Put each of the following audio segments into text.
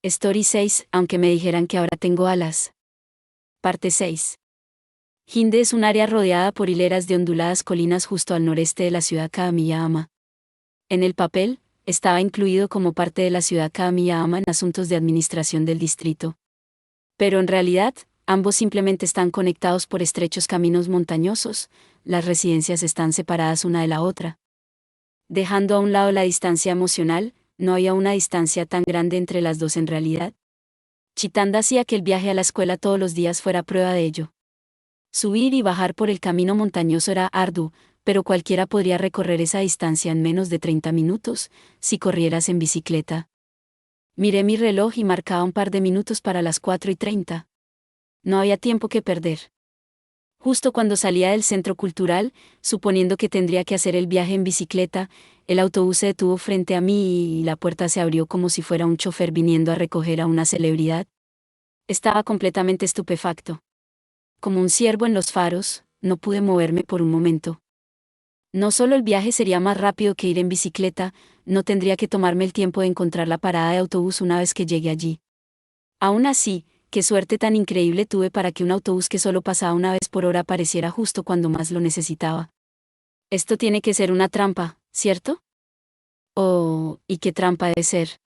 Story 6, aunque me dijeran que ahora tengo alas. Parte 6. Hinde es un área rodeada por hileras de onduladas colinas justo al noreste de la ciudad Kaamiyama. En el papel, estaba incluido como parte de la ciudad Kaamiyama en asuntos de administración del distrito. Pero en realidad, ambos simplemente están conectados por estrechos caminos montañosos, las residencias están separadas una de la otra. Dejando a un lado la distancia emocional, no había una distancia tan grande entre las dos en realidad. Chitanda hacía que el viaje a la escuela todos los días fuera prueba de ello. Subir y bajar por el camino montañoso era arduo, pero cualquiera podría recorrer esa distancia en menos de 30 minutos, si corrieras en bicicleta. Miré mi reloj y marcaba un par de minutos para las 4:30. No había tiempo que perder. Justo cuando salía del centro cultural, suponiendo que tendría que hacer el viaje en bicicleta, el autobús se detuvo frente a mí y la puerta se abrió como si fuera un chofer viniendo a recoger a una celebridad. Estaba completamente estupefacto. Como un ciervo en los faros, no pude moverme por un momento. No solo el viaje sería más rápido que ir en bicicleta, no tendría que tomarme el tiempo de encontrar la parada de autobús una vez que llegue allí. Aún así, qué suerte tan increíble tuve para que un autobús que solo pasaba una vez por hora apareciera justo cuando más lo necesitaba. Esto tiene que ser una trampa, ¿cierto? Oh, ¿y qué trampa debe ser?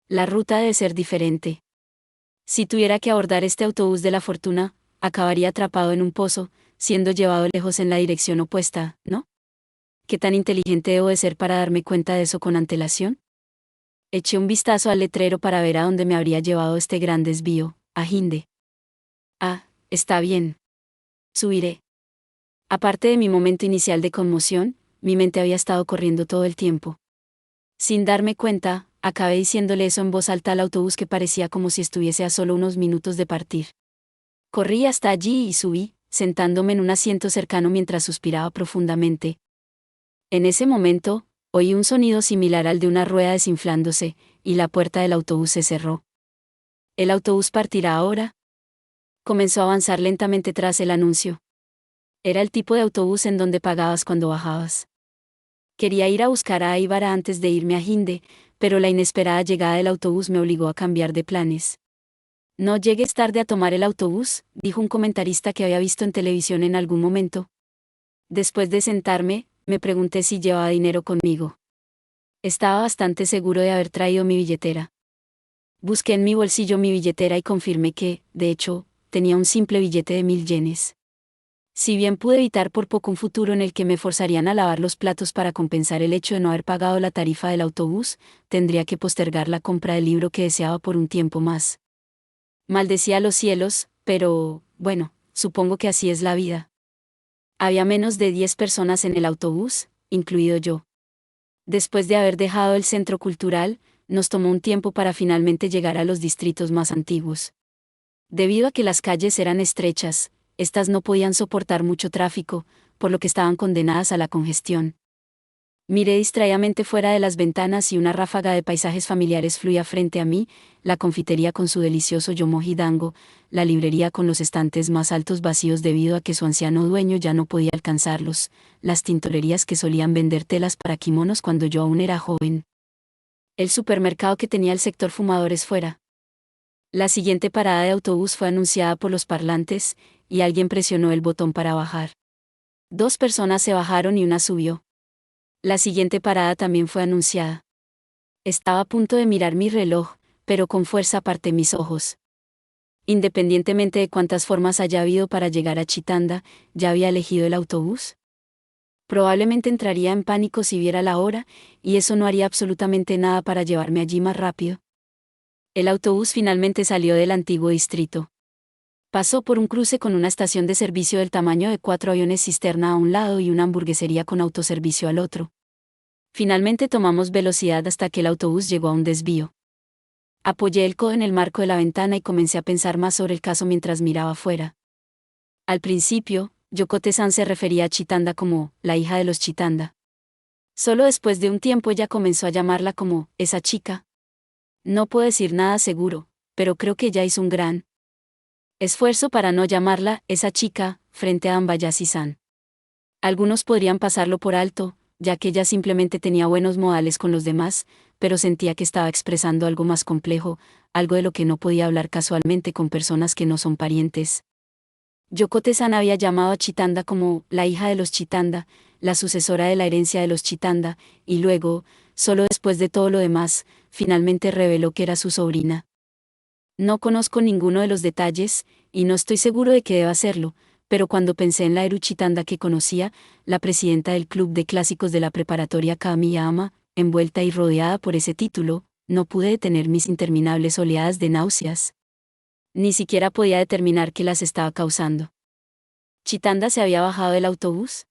La ruta debe ser diferente. Si tuviera que abordar este autobús de la fortuna, acabaría atrapado en un pozo, siendo llevado lejos en la dirección opuesta, ¿no? ¿Qué tan inteligente debo de ser para darme cuenta de eso con antelación? Eché un vistazo al letrero para ver a dónde me habría llevado este gran desvío, a Hinde. Ah, está bien. Subiré. Aparte de mi momento inicial de conmoción, mi mente había estado corriendo todo el tiempo. Sin darme cuenta, acabé diciéndole eso en voz alta al autobús que parecía como si estuviese a solo unos minutos de partir. Corrí hasta allí y subí, sentándome en un asiento cercano mientras suspiraba profundamente. En ese momento, oí un sonido similar al de una rueda desinflándose, y la puerta del autobús se cerró. ¿El autobús partirá ahora? Comenzó a avanzar lentamente tras el anuncio. Era el tipo de autobús en donde pagabas cuando bajabas. Quería ir a buscar a Aibara antes de irme a Hinde, pero la inesperada llegada del autobús me obligó a cambiar de planes. No llegues tarde a tomar el autobús, dijo un comentarista que había visto en televisión en algún momento. Después de sentarme, me pregunté si llevaba dinero conmigo. Estaba bastante seguro de haber traído mi billetera. Busqué en mi bolsillo mi billetera y confirmé que, de hecho, tenía un simple billete de 1000 yenes. Si bien pude evitar por poco un futuro en el que me forzarían a lavar los platos para compensar el hecho de no haber pagado la tarifa del autobús, tendría que postergar la compra del libro que deseaba por un tiempo más. Maldecía a los cielos, pero, bueno, supongo que así es la vida. Había menos de 10 personas en el autobús, incluido yo. Después de haber dejado el centro cultural, nos tomó un tiempo para finalmente llegar a los distritos más antiguos. Debido a que las calles eran estrechas, estas no podían soportar mucho tráfico, por lo que estaban condenadas a la congestión. Miré distraídamente fuera de las ventanas y una ráfaga de paisajes familiares fluía frente a mí, la confitería con su delicioso yomogi dango, la librería con los estantes más altos vacíos debido a que su anciano dueño ya no podía alcanzarlos, las tintorerías que solían vender telas para kimonos cuando yo aún era joven. El supermercado que tenía el sector fumadores fuera. La siguiente parada de autobús fue anunciada por los parlantes, y alguien presionó el botón para bajar. 2 personas se bajaron y una subió. La siguiente parada también fue anunciada. Estaba a punto de mirar mi reloj, pero con fuerza aparté mis ojos. Independientemente de cuántas formas haya habido para llegar a Chitanda, ¿ya había elegido el autobús? Probablemente entraría en pánico si viera la hora, y eso no haría absolutamente nada para llevarme allí más rápido. El autobús finalmente salió del antiguo distrito. Pasó por un cruce con una estación de servicio del tamaño de 4 aviones cisterna a un lado y una hamburguesería con autoservicio al otro. Finalmente tomamos velocidad hasta que el autobús llegó a un desvío. Apoyé el codo en el marco de la ventana y comencé a pensar más sobre el caso mientras miraba afuera. Al principio, Yokote-san se refería a Chitanda como la hija de los Chitanda. Solo después de un tiempo ella comenzó a llamarla como esa chica. No puedo decir nada seguro, pero creo que ella hizo un gran esfuerzo para no llamarla esa chica frente a Ambayashi-san. Algunos podrían pasarlo por alto, ya que ella simplemente tenía buenos modales con los demás, pero sentía que estaba expresando algo más complejo, algo de lo que no podía hablar casualmente con personas que no son parientes. Yokota-san había llamado a Chitanda como la hija de los Chitanda, la sucesora de la herencia de los Chitanda, y luego, solo después de todo lo demás, finalmente reveló que era su sobrina. No conozco ninguno de los detalles, y no estoy seguro de que deba hacerlo, pero cuando pensé en la Eru Chitanda que conocía, la presidenta del club de clásicos de la preparatoria Kamiyama, envuelta y rodeada por ese título, no pude detener mis interminables oleadas de náuseas. Ni siquiera podía determinar qué las estaba causando. ¿Chitanda se había bajado del autobús?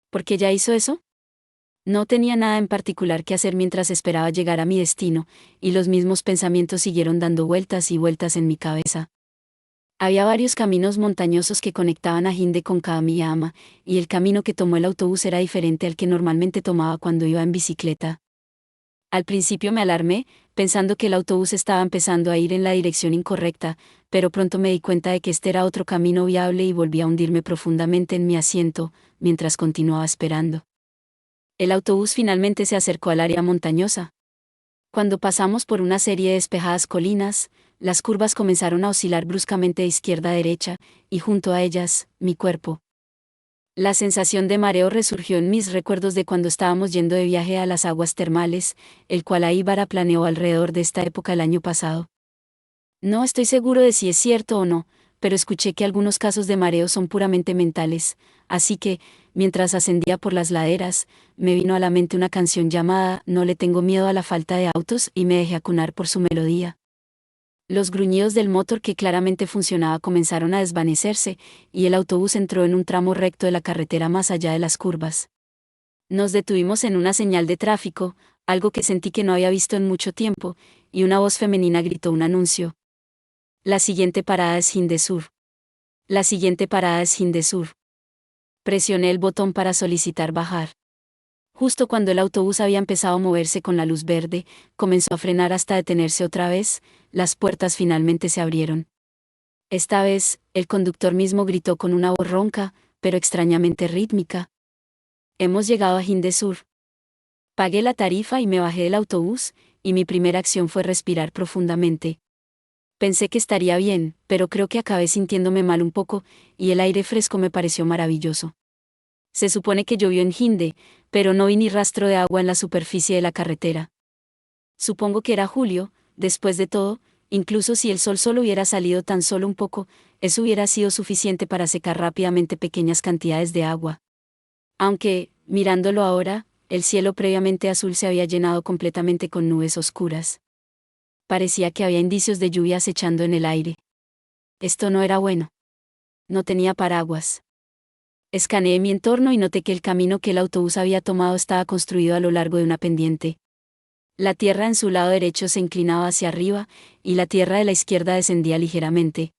¿Por qué ya hizo eso? No tenía nada en particular que hacer mientras esperaba llegar a mi destino, y los mismos pensamientos siguieron dando vueltas y vueltas en mi cabeza. Había varios caminos montañosos que conectaban a Hinde con Kamiyama, y el camino que tomó el autobús era diferente al que normalmente tomaba cuando iba en bicicleta. Al principio me alarmé, pensando que el autobús estaba empezando a ir en la dirección incorrecta, pero pronto me di cuenta de que este era otro camino viable y volví a hundirme profundamente en mi asiento, mientras continuaba esperando. El autobús finalmente se acercó al área montañosa. Cuando pasamos por una serie de despejadas colinas, las curvas comenzaron a oscilar bruscamente de izquierda a derecha, y junto a ellas, mi cuerpo. La sensación de mareo resurgió en mis recuerdos de cuando estábamos yendo de viaje a las aguas termales, el cual Aibara planeó alrededor de esta época el año pasado. No estoy seguro de si es cierto o no, pero escuché que algunos casos de mareo son puramente mentales, así que, mientras ascendía por las laderas, me vino a la mente una canción llamada No le tengo miedo a la falta de autos y me dejé acunar por su melodía. Los gruñidos del motor que claramente funcionaba comenzaron a desvanecerse, y el autobús entró en un tramo recto de la carretera más allá de las curvas. Nos detuvimos en una señal de tráfico, algo que sentí que no había visto en mucho tiempo, y una voz femenina gritó un anuncio. La siguiente parada es Hindesur. La siguiente parada es Hindesur. Presioné el botón para solicitar bajar. Justo cuando el autobús había empezado a moverse con la luz verde, comenzó a frenar hasta detenerse otra vez, las puertas finalmente se abrieron. Esta vez, el conductor mismo gritó con una voz ronca, pero extrañamente rítmica. Hemos llegado a Hindesur. Pagué la tarifa y me bajé del autobús, y mi primera acción fue respirar profundamente. Pensé que estaría bien, pero creo que acabé sintiéndome mal un poco, y el aire fresco me pareció maravilloso. Se supone que llovió en Hinde, pero no vi ni rastro de agua en la superficie de la carretera. Supongo que era julio, después de todo, incluso si el sol solo hubiera salido tan solo un poco, eso hubiera sido suficiente para secar rápidamente pequeñas cantidades de agua. Aunque, mirándolo ahora, el cielo previamente azul se había llenado completamente con nubes oscuras. Parecía que había indicios de lluvia acechando en el aire. Esto no era bueno. No tenía paraguas. Escaneé mi entorno y noté que el camino que el autobús había tomado estaba construido a lo largo de una pendiente. La tierra en su lado derecho se inclinaba hacia arriba, y la tierra de la izquierda descendía ligeramente.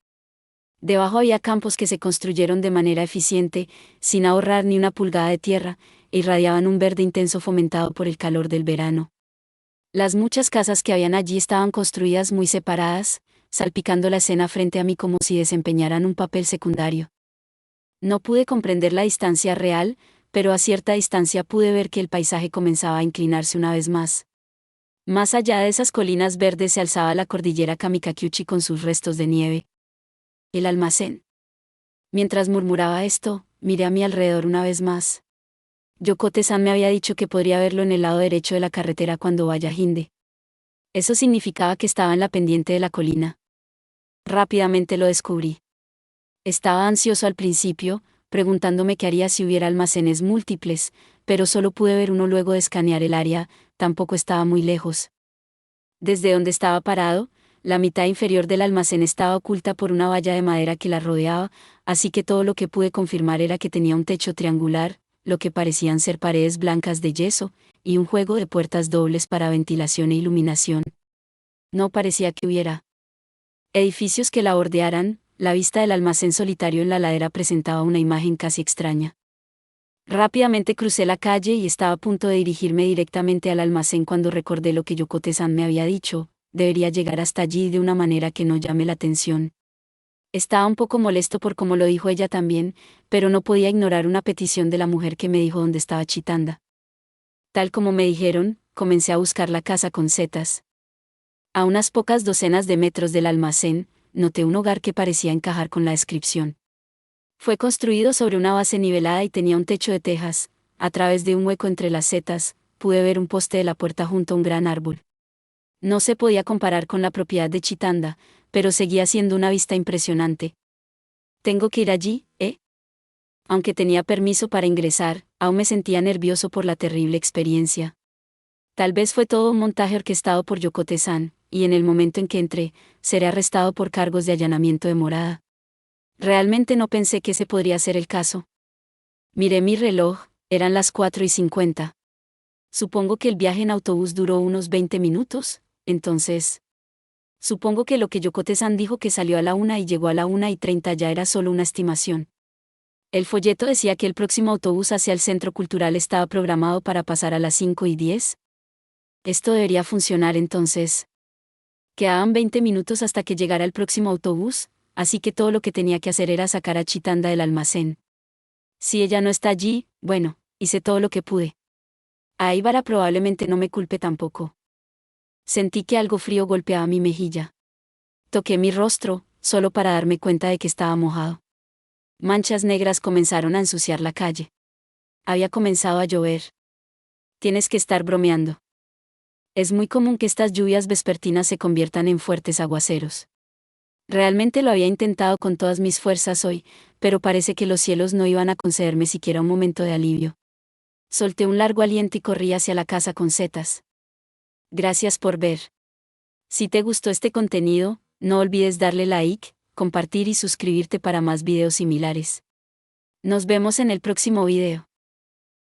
Debajo había campos que se construyeron de manera eficiente, sin ahorrar ni una pulgada de tierra, e irradiaban un verde intenso fomentado por el calor del verano. Las muchas casas que habían allí estaban construidas muy separadas, salpicando la escena frente a mí como si desempeñaran un papel secundario. No pude comprender la distancia real, pero a cierta distancia pude ver que el paisaje comenzaba a inclinarse una vez más. Más allá de esas colinas verdes se alzaba la cordillera Kamikakuchi con sus restos de nieve. El almacén. Mientras murmuraba esto, miré a mi alrededor una vez más. Yokota-san me había dicho que podría verlo en el lado derecho de la carretera cuando vaya a Hinde. Eso significaba que estaba en la pendiente de la colina. Rápidamente lo descubrí. Estaba ansioso al principio, preguntándome qué haría si hubiera almacenes múltiples, pero solo pude ver uno luego de escanear el área, tampoco estaba muy lejos. Desde donde estaba parado, la mitad inferior del almacén estaba oculta por una valla de madera que la rodeaba, así que todo lo que pude confirmar era que tenía un techo triangular, lo que parecían ser paredes blancas de yeso, y un juego de puertas dobles para ventilación e iluminación. No parecía que hubiera edificios que la bordearan. La vista del almacén solitario en la ladera presentaba una imagen casi extraña. Rápidamente crucé la calle y estaba a punto de dirigirme directamente al almacén cuando recordé lo que Yokota-san me había dicho: debería llegar hasta allí de una manera que no llame la atención. Estaba un poco molesto por cómo lo dijo ella también, pero no podía ignorar una petición de la mujer que me dijo dónde estaba Chitanda. Tal como me dijeron, comencé a buscar la casa con setas. A unas pocas docenas de metros del almacén, noté un hogar que parecía encajar con la descripción. Fue construido sobre una base nivelada y tenía un techo de tejas. A través de un hueco entre las setas, pude ver un poste de la puerta junto a un gran árbol. No se podía comparar con la propiedad de Chitanda, pero seguía siendo una vista impresionante. ¿Tengo que ir allí, Aunque tenía permiso para ingresar, aún me sentía nervioso por la terrible experiencia. Tal vez fue todo un montaje orquestado por Yokote-san, y en el momento en que entré, seré arrestado por cargos de allanamiento de morada. Realmente no pensé que ese podría ser el caso. Miré mi reloj, eran las 4:50. Supongo que el viaje en autobús duró unos 20 minutos, entonces. Supongo que lo que Yokote-san dijo que salió a la 1 y llegó a la 1:30 ya era solo una estimación. El folleto decía que el próximo autobús hacia el centro cultural estaba programado para pasar a las 5:10. Esto debería funcionar entonces. Quedaban 20 minutos hasta que llegara el próximo autobús, así que todo lo que tenía que hacer era sacar a Chitanda del almacén. Si ella no está allí, bueno, hice todo lo que pude. A Aibara probablemente no me culpe tampoco. Sentí que algo frío golpeaba mi mejilla. Toqué mi rostro, solo para darme cuenta de que estaba mojado. Manchas negras comenzaron a ensuciar la calle. Había comenzado a llover. Tienes que estar bromeando. Es muy común que estas lluvias vespertinas se conviertan en fuertes aguaceros. Realmente lo había intentado con todas mis fuerzas hoy, pero parece que los cielos no iban a concederme siquiera un momento de alivio. Solté un largo aliento y corrí hacia la casa con setas. Gracias por ver. Si te gustó este contenido, no olvides darle like, compartir y suscribirte para más videos similares. Nos vemos en el próximo video.